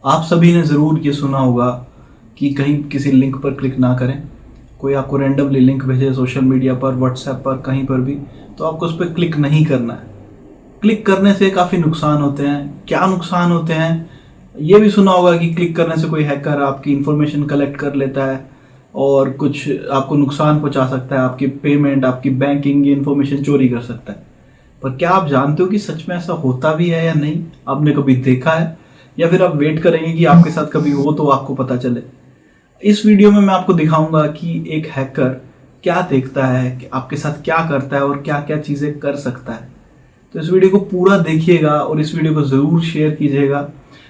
आप सभी ने ज़रूर ये सुना होगा कि कहीं किसी लिंक पर क्लिक ना करें। कोई आपको रैंडमली लिंक भेजे सोशल मीडिया पर, व्हाट्सएप पर, कहीं पर भी, तो आपको उस पर क्लिक नहीं करना है। क्लिक करने से काफ़ी नुकसान होते हैं। क्या नुकसान होते हैं? ये भी सुना होगा कि क्लिक करने से कोई हैकर आपकी इन्फॉर्मेशन कलेक्ट कर लेता है और कुछ आपको नुकसान पहुंचा सकता है, आपकी पेमेंट, आपकी बैंकिंग की इन्फॉर्मेशन चोरी कर सकता है। पर क्या आप जानते हो कि सच में ऐसा होता भी है या नहीं? आपने कभी देखा है या फिर आप वेट करेंगे कि आपके साथ कभी हो तो आपको पता चले? इस वीडियो में मैं आपको दिखाऊंगा कि एक हैकर क्या देखता है, कि आपके साथ क्या करता है और क्या क्या चीज़ें कर सकता है। तो इस वीडियो को पूरा देखिएगा और इस वीडियो को ज़रूर शेयर कीजिएगा,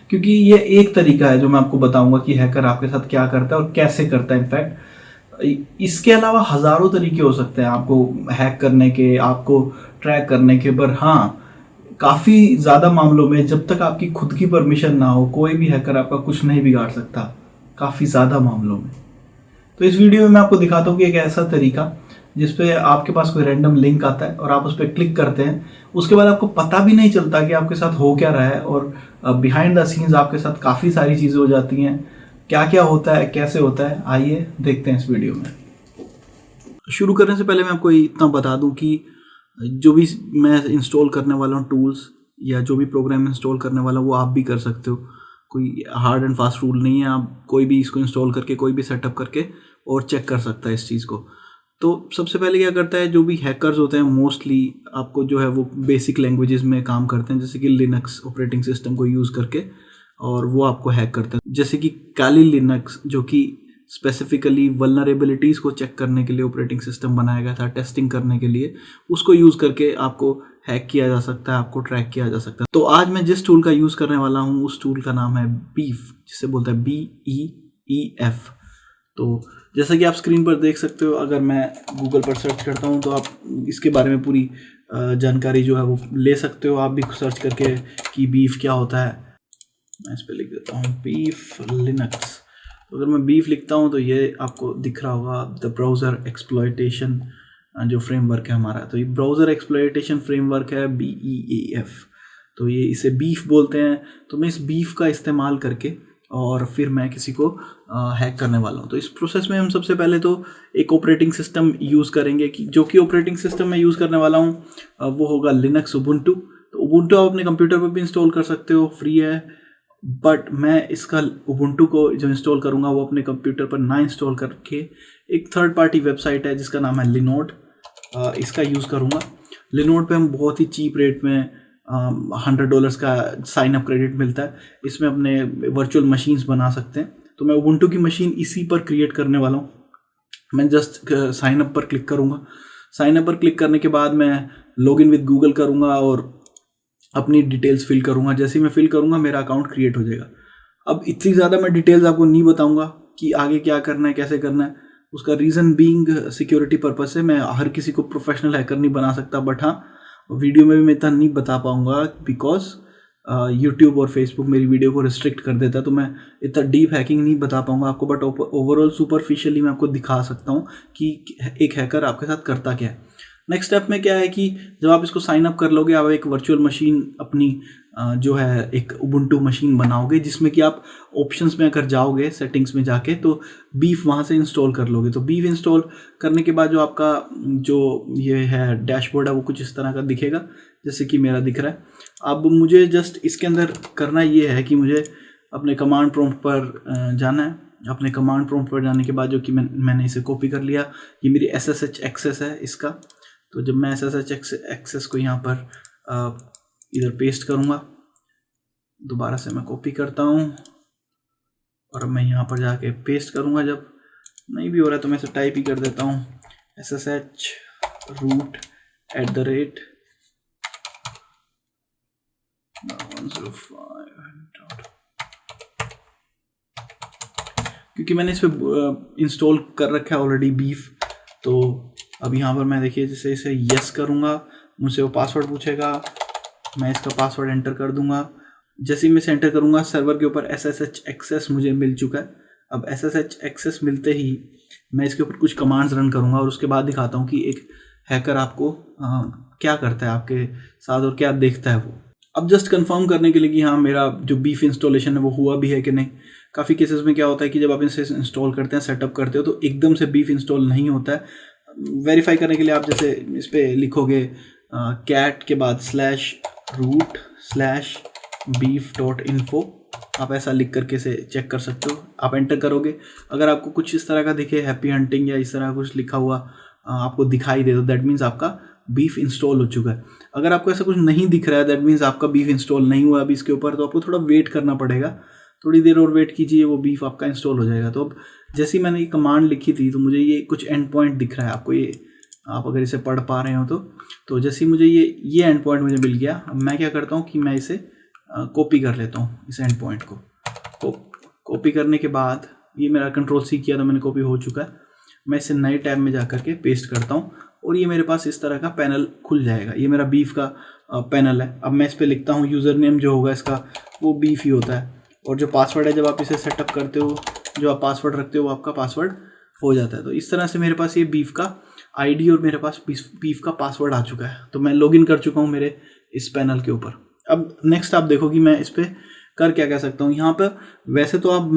क्योंकि ये एक तरीका है जो मैं आपको बताऊंगा कि हैकर आपके साथ क्या करता है और कैसे करता है। इनफैक्ट इसके अलावा हज़ारों तरीके हो सकते हैं आपको हैक करने के, आपको ट्रैक करने के। पर हाँ, काफ़ी ज़्यादा मामलों में जब तक आपकी खुद की परमिशन ना हो, कोई भी हैकर आपका कुछ नहीं बिगाड़ सकता, काफ़ी ज़्यादा मामलों में। तो इस वीडियो में मैं आपको दिखाता हूँ कि एक ऐसा तरीका जिसपे आपके पास कोई रैंडम लिंक आता है और आप उस पर क्लिक करते हैं, उसके बाद आपको पता भी नहीं चलता कि आपके साथ हो क्या रहा है, और बिहाइंड द सीन्स आपके साथ काफ़ी सारी चीज़ें हो जाती हैं। क्या क्या होता है, कैसे होता है, आइए देखते हैं इस वीडियो में। शुरू करने से पहले मैं आपको इतना बता दूं कि जो भी मैं इंस्टॉल करने वाला हूँ टूल्स या जो भी प्रोग्राम इंस्टॉल करने वाला हूँ वो आप भी कर सकते हो। कोई हार्ड एंड फास्ट रूल नहीं है, आप कोई भी इसको इंस्टॉल करके, कोई भी सेटअप करके और चेक कर सकता है इस चीज़ को। तो सबसे पहले क्या करता है, जो भी हैकर्स होते हैं मोस्टली आपको जो है वो बेसिक लैंग्वेजेस में काम करते हैं, जैसे कि लिनक्स ऑपरेटिंग सिस्टम को यूज़ करके, और वो आपको हैक करते हैं। जैसे कि काली लिनक्स, जो कि स्पेसिफिकली वल्नरेबिलिटीज़ को चेक करने के लिए ऑपरेटिंग सिस्टम बनाया गया था, टेस्टिंग करने के लिए, उसको यूज़ करके आपको हैक किया जा सकता है, आपको ट्रैक किया जा सकता है। तो आज मैं जिस टूल का यूज़ करने वाला हूँ उस टूल का नाम है बीफ, जिसे बोलते हैं BEEF। तो जैसा कि आप स्क्रीन पर देख सकते हो, अगर मैं गूगल पर सर्च करता हूँ तो आप इसके बारे में पूरी जानकारी जो है वो ले सकते हो, आप भी सर्च करके कि बीफ क्या होता है। मैं इस पर लिख देता हूँ बीफ लिनक्स। तो अगर मैं बीफ लिखता हूँ तो ये आपको दिख रहा होगा, द ब्राउज़र एक्सप्लॉयटेशन जो फ्रेमवर्क है हमारा। तो ये ब्राउज़र एक्सप्लॉयटेशन फ्रेमवर्क है BEAF, तो ये इसे बीफ बोलते हैं। तो मैं इस बीफ का इस्तेमाल करके और फिर मैं किसी को हैक करने वाला हूँ। तो इस प्रोसेस में हम सबसे पहले तो एक ऑपरेटिंग सिस्टम यूज़ करेंगे, कि जो कि ऑपरेटिंग सिस्टम मैं यूज़ करने वाला हूँ वो होगा लिनक्स उबुंटू। तो उबुंटू आप अपने कंप्यूटर पर भी इंस्टॉल कर सकते हो, फ्री है। बट मैं इसका उबुंटू को जो इंस्टॉल करूँगा वो अपने कंप्यूटर पर ना इंस्टॉल करके एक थर्ड पार्टी वेबसाइट है जिसका नाम है लिनोड, इसका यूज़ करूँगा। लिनोड पे हम बहुत ही चीप रेट में $100 का साइन अप क्रेडिट मिलता है। इसमें अपने वर्चुअल मशीन्स बना सकते हैं। तो मैं उबुंटू की मशीन इसी पर क्रिएट करने वाला हूँ। मैं जस्ट साइन अप पर क्लिक करूँगा। साइन अप पर क्लिक करने के बाद मैं लॉगिन विद गूगल करूँगा और अपनी डिटेल्स फिल करूँगा। जैसे ही मैं फिल करूँगा मेरा अकाउंट क्रिएट हो जाएगा। अब इतनी ज़्यादा मैं डिटेल्स आपको नहीं बताऊँगा कि आगे क्या करना है, कैसे करना है। उसका रीज़न बीइंग सिक्योरिटी पर्पस से मैं हर किसी को प्रोफेशनल हैकर नहीं बना सकता। बट हाँ, वीडियो में भी मैं इतना नहीं बता पाऊँगा बिकॉज यूट्यूब और फेसबुक मेरी वीडियो को रिस्ट्रिक्ट कर देता है। तो मैं इतना डीप हैकिंग नहीं बता पाऊँगा आपको, बट ओवरऑल सुपरफिशियली मैं आपको दिखा सकता हूँ कि एक हैकर आपके साथ करता क्या है। नेक्स्ट स्टेप में क्या है कि जब आप इसको साइन अप कर लोगे, आप एक वर्चुअल मशीन अपनी जो है एक उबुंटू मशीन बनाओगे, जिसमें कि आप ऑप्शंस में अगर जाओगे, सेटिंग्स में जाके, तो बीफ वहाँ से इंस्टॉल कर लोगे। तो बीफ इंस्टॉल करने के बाद जो आपका जो ये है डैशबोर्ड है वो कुछ इस तरह का दिखेगा जैसे कि मेरा दिख रहा है। अब मुझे जस्ट इसके अंदर करना ये है कि मुझे अपने कमांड प्रॉम्प्ट पर जाना है। अपने कमांड प्रॉम्प्ट पर जाने के बाद जो कि मैंने इसे कॉपी कर लिया, ये मेरी SSH एक्सेस है इसका। तो जब मैं SSH एक्सेस को यहाँ पर इधर पेस्ट करूँगा, दोबारा से मैं कॉपी करता हूँ और अब मैं यहाँ पर जाके पेस्ट करूँगा। जब नहीं भी हो रहा है तो मैं इसे टाइप ही कर देता हूँ, SSH root @ 105. क्योंकि मैंने इस पर इंस्टॉल कर रखा है ऑलरेडी बीफ। तो अब यहाँ पर मैं देखिए जैसे इसे यस करूँगा, मुझसे वो पासवर्ड पूछेगा, मैं इसका पासवर्ड एंटर कर दूंगा। जैसे ही मैं इसे एंटर करूँगा, सर्वर के ऊपर SSH एक्सेस मुझे मिल चुका है। अब SSH एक्सेस मिलते ही मैं इसके ऊपर कुछ कमांड्स रन करूँगा और उसके बाद दिखाता हूँ कि एक हैकर आपको क्या करता है आपके साथ और क्या देखता है वो। अब जस्ट कंफर्म करने के लिए कि हाँ मेरा जो बीफ इंस्टॉलेशन है वो हुआ भी है कि नहीं। काफ़ी केसेस में क्या होता है कि जब आप इसे इंस्टॉल करते हैं, सेटअप करते हो, तो एकदम से बीफ इंस्टॉल नहीं होता है। वेरीफाई करने के लिए आप जैसे इस पर लिखोगे कैट के बाद /root/beef.info, आप ऐसा लिख करके इसे चेक कर सकते हो। आप एंटर करोगे, अगर आपको कुछ इस तरह का दिखे, हैप्पी हंटिंग या इस तरह कुछ लिखा हुआ आपको दिखाई दे, तो दैट मीन्स आपका बीफ इंस्टॉल हो चुका है। अगर आपको ऐसा कुछ नहीं दिख रहा है, दैट मीन्स आपका बीफ इंस्टॉल नहीं हुआ अभी इसके ऊपर, तो आपको थोड़ा वेट करना पड़ेगा। थोड़ी देर और वेट कीजिए, वो बीफ आपका इंस्टॉल हो जाएगा। तो अब जैसे ही मैंने ये कमांड लिखी थी, तो मुझे ये कुछ एंड पॉइंट दिख रहा है आपको, ये आप अगर इसे पढ़ पा रहे हो तो जैसे ही मुझे ये एंड पॉइंट मुझे मिल गया, अब मैं क्या करता हूँ कि मैं इसे कॉपी कर लेता हूँ, इस एंड पॉइंट को। कॉपी करने के बाद ये मेरा Ctrl+C किया तो मैंने कॉपी हो चुका है। मैं इसे नए टैब में जा करके पेस्ट करता हूँ और ये मेरे पास इस तरह का पैनल खुल जाएगा। ये मेरा बीफ का पैनल है। अब मैं इस पर लिखता हूँ यूज़र नेम जो होगा इसका वो बीफ ही होता है, और जो पासवर्ड है जब आप इसे सेटअप करते हो, जो आप पासवर्ड रखते हो वो आपका पासवर्ड हो जाता है। तो इस तरह से मेरे पास ये बीफ का आईडी और मेरे पास बीफ का पासवर्ड आ चुका है। तो मैं लॉगिन कर चुका हूँ मेरे इस पैनल के ऊपर। अब नेक्स्ट आप देखो कि मैं इस पर कर क्या कह सकता हूँ। यहाँ पर वैसे तो आप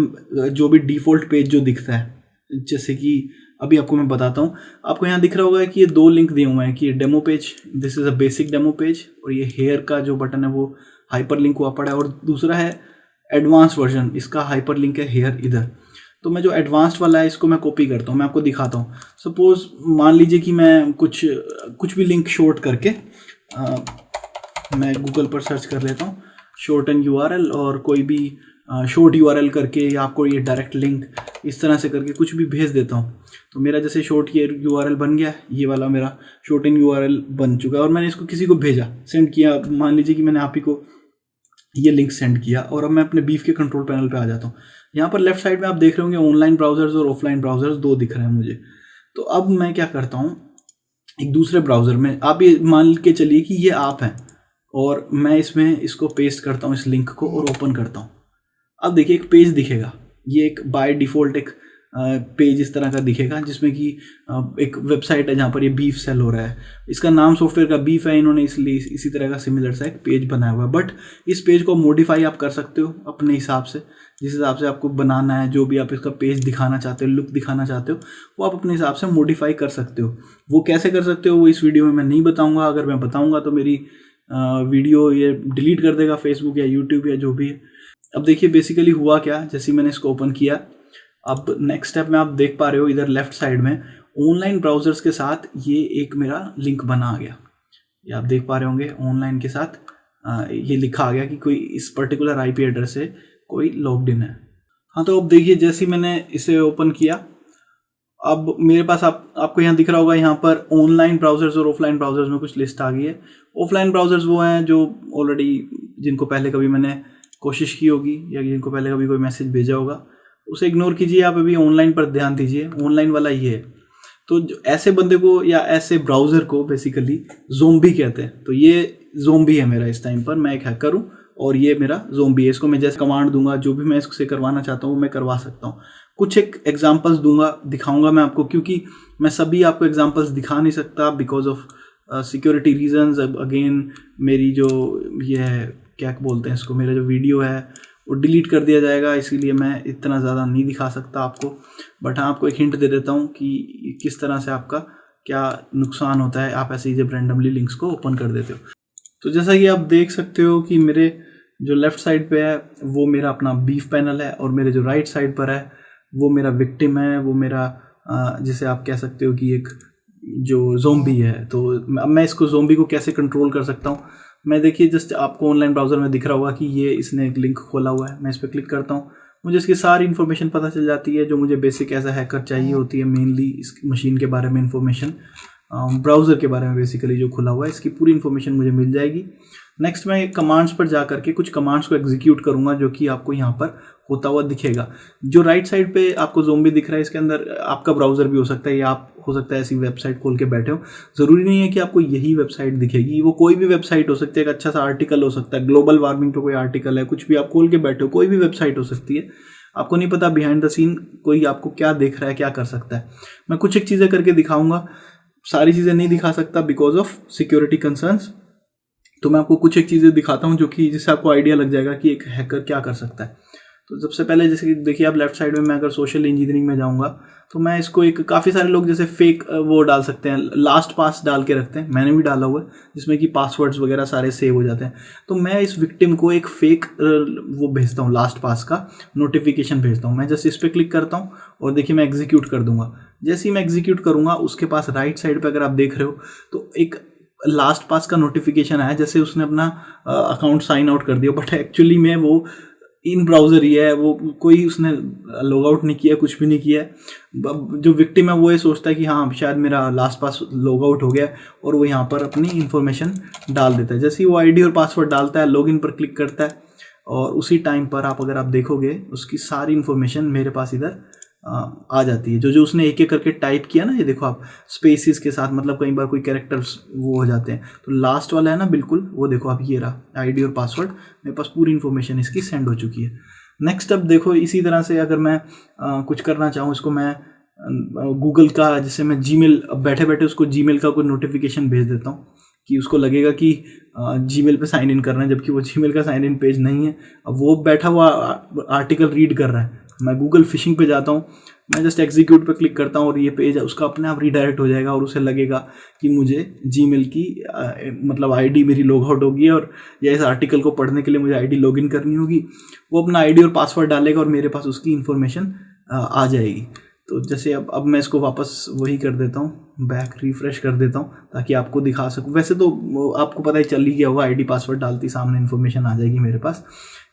जो भी डिफ़ॉल्ट पेज जो दिखता है, जैसे कि अभी आपको मैं बताता हूँ, आपको यहाँ दिख रहा होगा कि ये 2 लिंक दिए हुए हैं कि ये demo page, this is a basic demo page, और ये हेयर का जो बटन है वो हाइपर लिंक हुआ पड़ा है, और दूसरा है एडवांस वर्जन, इसका हाइपर लिंक है हेयर इधर। तो मैं जो एडवांस्ड वाला है इसको मैं कॉपी करता हूँ, मैं आपको दिखाता हूँ। सपोज मान लीजिए कि मैं कुछ भी लिंक शॉर्ट करके मैं गूगल पर सर्च कर लेता हूँ शॉर्टन URL, और कोई भी शॉर्ट URL करके, या आपको ये डायरेक्ट लिंक इस तरह से करके कुछ भी भेज देता हूँ। तो मेरा जैसे शॉर्ट ये URL बन गया, ये वाला मेरा शॉर्टन URL बन चुका है, और मैंने इसको किसी को भेजा, सेंड किया। मान लीजिए कि मैंने आप ही को ये लिंक सेंड किया, और अब मैं अपने बीफ के कंट्रोल पैनल पे आ जाता हूँ। यहाँ पर लेफ्ट साइड में आप देख रहे होंगे ऑनलाइन ब्राउजर्स और ऑफलाइन ब्राउजर्स 2 दिख रहे हैं मुझे। तो अब मैं क्या करता हूँ, एक दूसरे ब्राउज़र में, आप ये मान के चलिए कि ये आप हैं, और मैं इसमें इसको पेस्ट करता हूँ इस लिंक को और ओपन करता हूँ। अब देखिए एक पेज दिखेगा, ये एक बाय डिफ़ॉल्ट एक पेज इस तरह का दिखेगा, जिसमें कि एक वेबसाइट है जहाँ पर ये बीफ सेल हो रहा है। इसका नाम सॉफ्टवेयर का बीफ है, इन्होंने इसलिए इसी तरह का सिमिलर सा एक पेज बनाया हुआ है। बट इस पेज को मॉडिफाई आप कर सकते हो अपने हिसाब से, जिस हिसाब से आपको बनाना है, जो भी आप इसका पेज दिखाना चाहते हो, लुक दिखाना चाहते हो, वो आप अपने हिसाब से मॉडिफाई कर सकते हो। वो कैसे कर सकते हो वो इस वीडियो में मैं नहीं बताऊँगा। अगर मैं बताऊँगा तो मेरी वीडियो ये डिलीट कर देगा फेसबुक या यूट्यूब या जो भी है। अब देखिए बेसिकली हुआ क्या, जैसे मैंने इसको ओपन किया, अब नेक्स्ट स्टेप में आप देख पा रहे हो इधर लेफ्ट साइड में ऑनलाइन ब्राउजर्स के साथ ये एक मेरा लिंक बना आ गया। ये आप देख पा रहे होंगे ऑनलाइन के साथ ये लिखा आ गया कि कोई इस पर्टिकुलर आईपी एड्रेस से कोई लॉग्ड इन है। हाँ, तो अब देखिए जैसे मैंने इसे ओपन किया, अब मेरे पास आपको यहाँ दिख रहा होगा, यहाँ पर ऑनलाइन ब्राउजर्स और ऑफलाइन ब्राउजर्स में कुछ लिस्ट आ गई है। ऑफलाइन ब्राउजर्स वो हैं जो ऑलरेडी, जिनको पहले कभी मैंने कोशिश की होगी या जिनको पहले कभी कोई मैसेज भेजा होगा, उसे इग्नोर कीजिए। आप अभी ऑनलाइन पर ध्यान दीजिए। ऑनलाइन वाला ये है। तो ऐसे बंदे को या ऐसे ब्राउज़र को बेसिकली ज़ोंबी कहते हैं। तो ये ज़ोंबी है मेरा इस टाइम पर, मैं एक हैकर हूँ और ये मेरा ज़ोंबी है। इसको मैं जैसे कमांड दूंगा, जो भी मैं इससे करवाना चाहता हूँ मैं करवा सकता हूँ। कुछ एक एग्जांपल्स दूंगा, दिखाऊंगा मैं आपको, क्योंकि मैं सभी आपको एग्जांपल्स दिखा नहीं सकता because of security reasons. Again मेरी जो ये है, क्या बोलते हैं इसको, मेरा जो वीडियो है वो डिलीट कर दिया जाएगा, इसीलिए मैं इतना ज़्यादा नहीं दिखा सकता आपको। बट हाँ, आपको एक हिंट दे देता हूँ कि किस तरह से आपका क्या नुकसान होता है आप ऐसे ही जब रैंडमली लिंक्स को ओपन कर देते हो। तो जैसा कि आप देख सकते हो कि मेरे जो लेफ़्ट साइड पे है वो मेरा अपना बीफ पैनल है, और मेरे जो राइट साइड पर है वो मेरा विक्टिम है, वो मेरा जिसे आप कह सकते हो कि एक जो ज़ोंबी है। तो अब मैं इसको ज़ोंबी को कैसे कंट्रोल कर सकता हूँ, मैं देखिए जस्ट आपको ऑनलाइन ब्राउज़र में दिख रहा होगा कि ये इसने एक लिंक खोला हुआ है। मैं इस पर क्लिक करता हूँ, मुझे इसकी सारी इन्फॉर्मेशन पता चल जाती है जो मुझे बेसिक एज अ हैकर चाहिए होती है। मेनली इस मशीन के बारे में इन्फॉर्मेशन, ब्राउज़र के बारे में बेसिकली जो खुला हुआ है, इसकी पूरी इन्फॉर्मेशन मुझे मिल जाएगी। नेक्स्ट मैं कमांड्स पर जा करके कुछ कमांड्स को एग्जीक्यूट करूँगा जो कि आपको यहाँ पर होता हुआ दिखेगा। जो राइट साइड पे आपको ज़ोंबी दिख रहा है, इसके अंदर आपका ब्राउज़र भी हो सकता है या आप हो सकता है ऐसी वेबसाइट खोल के बैठे हो। ज़रूरी नहीं है कि आपको यही वेबसाइट दिखेगी, वो कोई भी वेबसाइट हो सकती है। एक अच्छा सा आर्टिकल हो सकता है, ग्लोबल वार्मिंग पे कोई आर्टिकल है, कुछ भी आप खोल के बैठे हो, कोई भी वेबसाइट हो सकती है। आपको नहीं पता बिहाइंड द सीन कोई आपको क्या देख रहा है, क्या कर सकता है। मैं कुछ एक चीज़ें करके दिखाऊंगा, सारी चीज़ें नहीं दिखा सकता बिकॉज ऑफ सिक्योरिटी कंसर्न्स। तो मैं आपको कुछ एक चीज़ें दिखाता हूँ जो कि जिससे आपको आइडिया लग जाएगा कि एक हैकर क्या कर सकता है। तो सबसे पहले जैसे कि देखिए आप लेफ्ट साइड में, मैं अगर सोशल इंजीनियरिंग में जाऊँगा तो मैं इसको एक, काफ़ी सारे लोग जैसे फेक वो डाल सकते हैं, लास्ट पास डाल के रखते हैं, मैंने भी डाला हुआ है जिसमें कि पासवर्ड्स वगैरह सारे सेव हो जाते हैं। तो मैं इस विक्टिम को एक फेक वो भेजता हूँ, लास्ट पास का नोटिफिकेशन भेजता हूँ। मैं जस्ट इस पर क्लिक करता हूँ और देखिए मैं एग्जीक्यूट कर दूंगा। जैसे ही मैं एग्जीक्यूट करूँगा उसके पास राइट साइड पर अगर आप देख रहे हो तो एक लास्ट पास का नोटिफिकेशन आया, जैसे उसने अपना अकाउंट साइन आउट कर दिया, बट एक्चुअली में वो इन ब्राउज़र ही है, वो कोई उसने लॉग आउट नहीं किया, कुछ भी नहीं किया। जो विक्टिम है वो ये सोचता है कि हाँ शायद मेरा लास्ट पास लॉग आउट हो गया और वो यहाँ पर अपनी इन्फॉर्मेशन डाल देता है। जैसे ही वो आईडी और पासवर्ड डालता है, लॉगिन पर क्लिक करता है और उसी टाइम पर आप अगर आप देखोगे उसकी सारी इन्फॉर्मेशन मेरे पास इधर आ जाती है। जो उसने एक एक करके टाइप किया ना, ये देखो आप स्पेसिस के साथ, मतलब कई बार कोई कैरेक्टर्स वो हो जाते हैं, तो लास्ट वाला है ना बिल्कुल, वो देखो आप, ये रहा आईडी और पासवर्ड, मेरे पास पूरी इन्फॉर्मेशन इसकी सेंड हो चुकी है। नेक्स्ट अब देखो इसी तरह से अगर मैं कुछ करना चाहूँ, इसको मैं गूगल का, जैसे मैं जीमेल, बैठे बैठे उसको जीमेल का कोई नोटिफिकेशन भेज देता हूँ कि उसको लगेगा कि जीमेल पे साइन इन करना है, जबकि वो जीमेल का साइन इन पेज नहीं है। अब वो बैठा हुआ आर्टिकल रीड कर रहा है, मैं गूगल फिशिंग पे जाता हूँ, मैं जस्ट एग्जीक्यूट पे क्लिक करता हूँ और ये पेज उसका अपने आप रीडायरेक्ट हो जाएगा और उसे लगेगा कि मुझे जीमेल की मतलब आईडी मेरी लॉग आउट होगी और या इस आर्टिकल को पढ़ने के लिए मुझे आईडी लॉगिन करनी होगी। वो अपना आईडी और पासवर्ड डालेगा और मेरे पास उसकी इन्फॉर्मेशन आ जाएगी। तो जैसे अब मैं इसको वापस वही कर देता हूँ, बैक रिफ्रेश कर देता हूँ ताकि आपको दिखा सकूँ। वैसे तो आपको पता ही चल ही गया होगा, आईडी पासवर्ड डालती सामने इन्फॉर्मेशन आ जाएगी मेरे पास।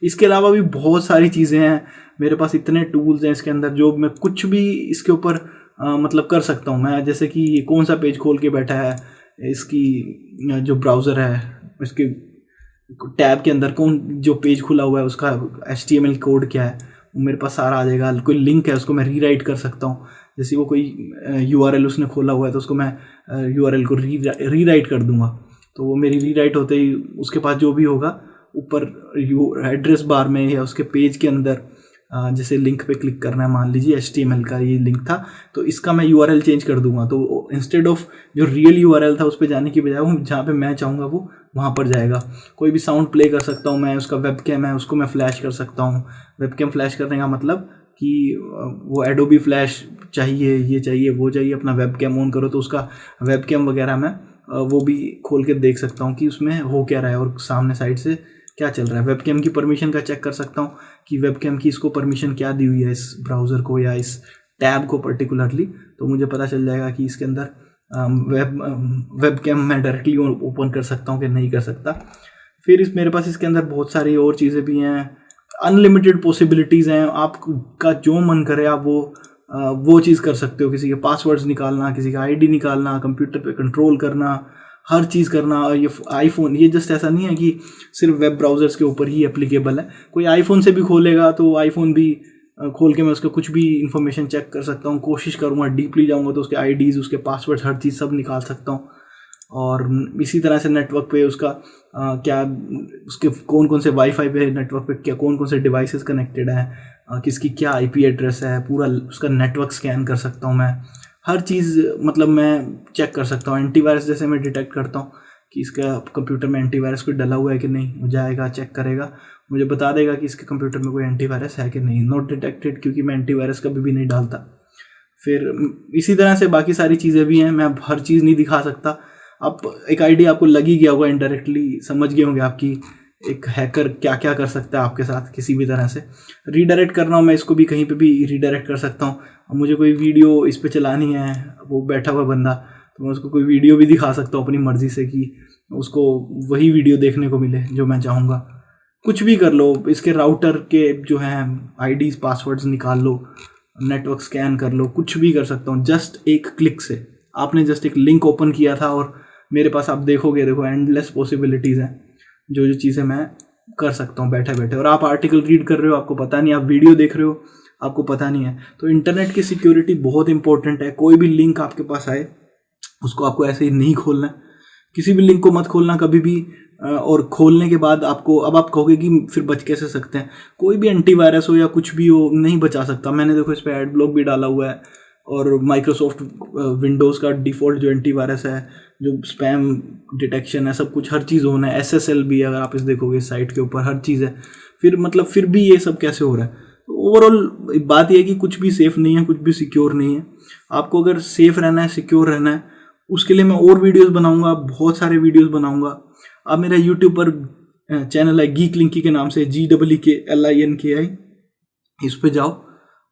इसके अलावा भी बहुत सारी चीज़ें हैं मेरे पास, इतने टूल्स हैं इसके अंदर जो मैं कुछ भी इसके ऊपर मतलब कर सकता हूँ मैं। जैसे कि ये कौन सा पेज खोल के बैठा है, इसकी जो ब्राउज़र है इसके टैब के अंदर कौन जो पेज खुला हुआ है उसका HTML कोड क्या है, वो मेरे पास सारा आ जाएगा। कोई लिंक है उसको मैं रीराइट कर सकता हूँ, जैसे वो कोई URL उसने खोला हुआ है तो उसको मैं URL को रीराइट कर दूंगा, तो वो मेरी रीराइट होते ही उसके पास जो भी होगा ऊपर एड्रेस बार में या उसके पेज के अंदर जैसे लिंक पे क्लिक करना है, मान लीजिए HTML का ये लिंक था तो इसका मैं URL चेंज कर दूंगा, तो इंस्टेड ऑफ जो रियल URL था उस पर जाने की बजाय वो जहाँ पे मैं चाहूँगा वो वहाँ पर जाएगा। कोई भी साउंड प्ले कर सकता हूँ मैं, उसका वेबकैम है उसको मैं फ्लैश कर सकता हूँ। वेबकैम फ्लैश करने का मतलब कि वो एडोबी फ्लैश चाहिए, ये चाहिए, वो चाहिए, अपना वेबकैम ऑन करो तो उसका वेबकैम वगैरह मैं वो भी खोल के देख सकता हूँ कि उसमें हो क्या रहा है और सामने साइड से क्या चल रहा है। वेबकैम की परमिशन का चेक कर सकता हूँ कि वेबकैम की इसको परमिशन क्या दी हुई है, इस ब्राउज़र को या इस टैब को पर्टिकुलरली, तो मुझे पता चल जाएगा कि इसके अंदर वेबकैम मैं डायरेक्टली ओपन कर सकता हूँ कि नहीं कर सकता। फिर मेरे पास इसके अंदर बहुत सारी और चीज़ें भी हैं, अनलिमिटेड पॉसिबिलिटीज़ हैं, आपका जो मन करे आप वो चीज़ कर सकते हो। किसी के पासवर्ड्स निकालना, किसी का आईडी निकालना, कंप्यूटर पे कंट्रोल करना, हर चीज़ करना। ये आईफोन, ये जस्ट ऐसा नहीं है कि सिर्फ वेब ब्राउज़र्स के ऊपर ही एप्लीकेबल है, कोई आईफोन से भी खोलेगा तो आईफोन भी खोल के मैं उसका कुछ भी इन्फॉर्मेशन चेक कर सकता हूँ। कोशिश करूँगा डीपली जाऊँगा तो उसके आईडीज़, उसके पासवर्ड्स, हर चीज़ सब निकाल सकता हूँ। और इसी तरह से नेटवर्क पे उसका क्या, उसके कौन कौन से वाईफाई पे नेटवर्क पे क्या कौन कौन से डिवाइसेस कनेक्टेड हैं, किसकी क्या आईपी एड्रेस है, पूरा उसका नेटवर्क स्कैन कर सकता हूँ मैं। हर चीज़ मतलब मैं चेक कर सकता हूँ। एंटीवायरस जैसे मैं डिटेक्ट करता हूँ कि इसका कंप्यूटर में एंटीवायरस कोई डला हुआ है कि नहीं, वो जाएगा चेक करेगा, मुझे बता देगा कि इसके कंप्यूटर में कोई एंटीवायरस है कि नहीं। नॉट डिटेक्टेड, क्योंकि मैं एंटीवायरस कभी भी नहीं डालता। फिर इसी तरह से बाकी सारी चीज़ें भी हैं, मैं अब हर चीज़ नहीं दिखा सकता। आप एक आइडिया आपको लग ही गया होगा, इनडायरेक्टली समझ गए होंगे आपकी एक हैकर क्या क्या कर सकता है आपके साथ किसी भी तरह से। रीडायरेक्ट करना हो मैं इसको भी कहीं पे भी रीडायरेक्ट कर सकता हूँ। अब मुझे कोई वीडियो इस पे चलानी है, वो बैठा हुआ बंदा, तो मैं उसको कोई वीडियो भी दिखा सकता हूँ अपनी मर्ज़ी से कि उसको वही वीडियो देखने को मिले जो मैं चाहूँगा। कुछ भी कर लो, इसके राउटर के जो हैं आईडीज़ पासवर्ड्स निकाल लो, नेटवर्क स्कैन कर लो, कुछ भी कर सकता हूँ जस्ट एक क्लिक से। आपने जस्ट एक लिंक ओपन किया था और मेरे पास आप देखोगे, देखो एंडलेस पॉसिबिलिटीज़ हैं जो चीज़ें मैं कर सकता हूँ बैठे बैठे। और आप आर्टिकल रीड कर रहे हो, आपको पता नहीं, आप वीडियो देख रहे हो, आपको पता नहीं है। तो इंटरनेट की सिक्योरिटी बहुत इंपॉर्टेंट है। कोई भी लिंक आपके पास आए उसको आपको ऐसे ही नहीं खोलना है, किसी भी लिंक को मत खोलना कभी भी। और खोलने के बाद आपको, अब आप कहोगे कि फिर बच कैसे सकते हैं, कोई भी एंटीवायरस हो या कुछ भी हो नहीं बचा सकता। मैंने देखो इस पर एड ब्लॉक भी डाला हुआ है, और माइक्रोसॉफ्ट विंडोज़ का डिफ़ॉल्ट जो एंटीवायरस है जो स्पैम डिटेक्शन है, सब कुछ, हर चीज़ ऑन है। SSL भी अगर आप इस देखोगे साइट के ऊपर हर चीज़ है। फिर भी ये सब कैसे हो रहा है? तो ओवरऑल बात ये है कि कुछ भी सेफ नहीं है, कुछ भी सिक्योर नहीं है। आपको अगर सेफ रहना है, सिक्योर रहना है, उसके लिए मैं और वीडियोस बनाऊंगा, बहुत सारे वीडियोस बनाऊंगा। आप मेरा यूट्यूब पर चैनल है गीक लिंकी के नाम से, GEEKLINKI, इस पे जाओ,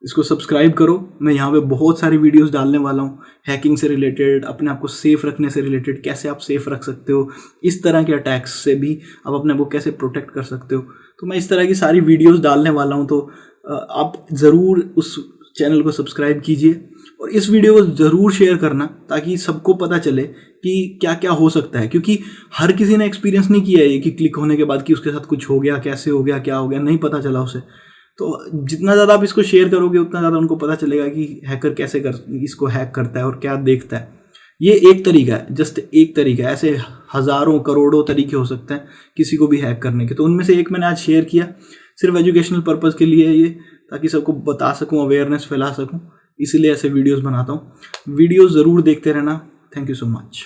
इसको सब्सक्राइब करो। मैं यहाँ पे बहुत सारी वीडियोस डालने वाला हूँ, हैकिंग से रिलेटेड, अपने आप को सेफ रखने से रिलेटेड, कैसे आप सेफ रख सकते हो, इस तरह के अटैक्स से भी आप अपने आप को कैसे प्रोटेक्ट कर सकते हो। तो मैं इस तरह की सारी वीडियोस डालने वाला हूँ। तो आप ज़रूर उस चैनल को सब्सक्राइब कीजिए और इस वीडियो को ज़रूर शेयर करना, ताकि सबको पता चले कि क्या क्या हो सकता है। क्योंकि हर किसी ने एक्सपीरियंस नहीं किया है ये कि क्लिक होने के बाद कि उसके साथ कुछ हो गया, कैसे हो गया, क्या हो गया, नहीं पता चला उसे। तो जितना ज़्यादा आप इसको शेयर करोगे उतना ज़्यादा उनको पता चलेगा कि हैकर कैसे इसको हैक करता है और क्या देखता है। ये एक तरीका है, जस्ट एक तरीका है। ऐसे हज़ारों करोड़ों तरीके हो सकते हैं किसी को भी हैक करने के। तो उनमें से एक मैंने आज शेयर किया, सिर्फ एजुकेशनल पर्पज़ के लिए ये, ताकि सबको बता सकूं, अवेयरनेस फैला सकूं, इसीलिए ऐसे वीडियोस बनाता हूं। वीडियोस ज़रूर देखते रहना। Thank you so much.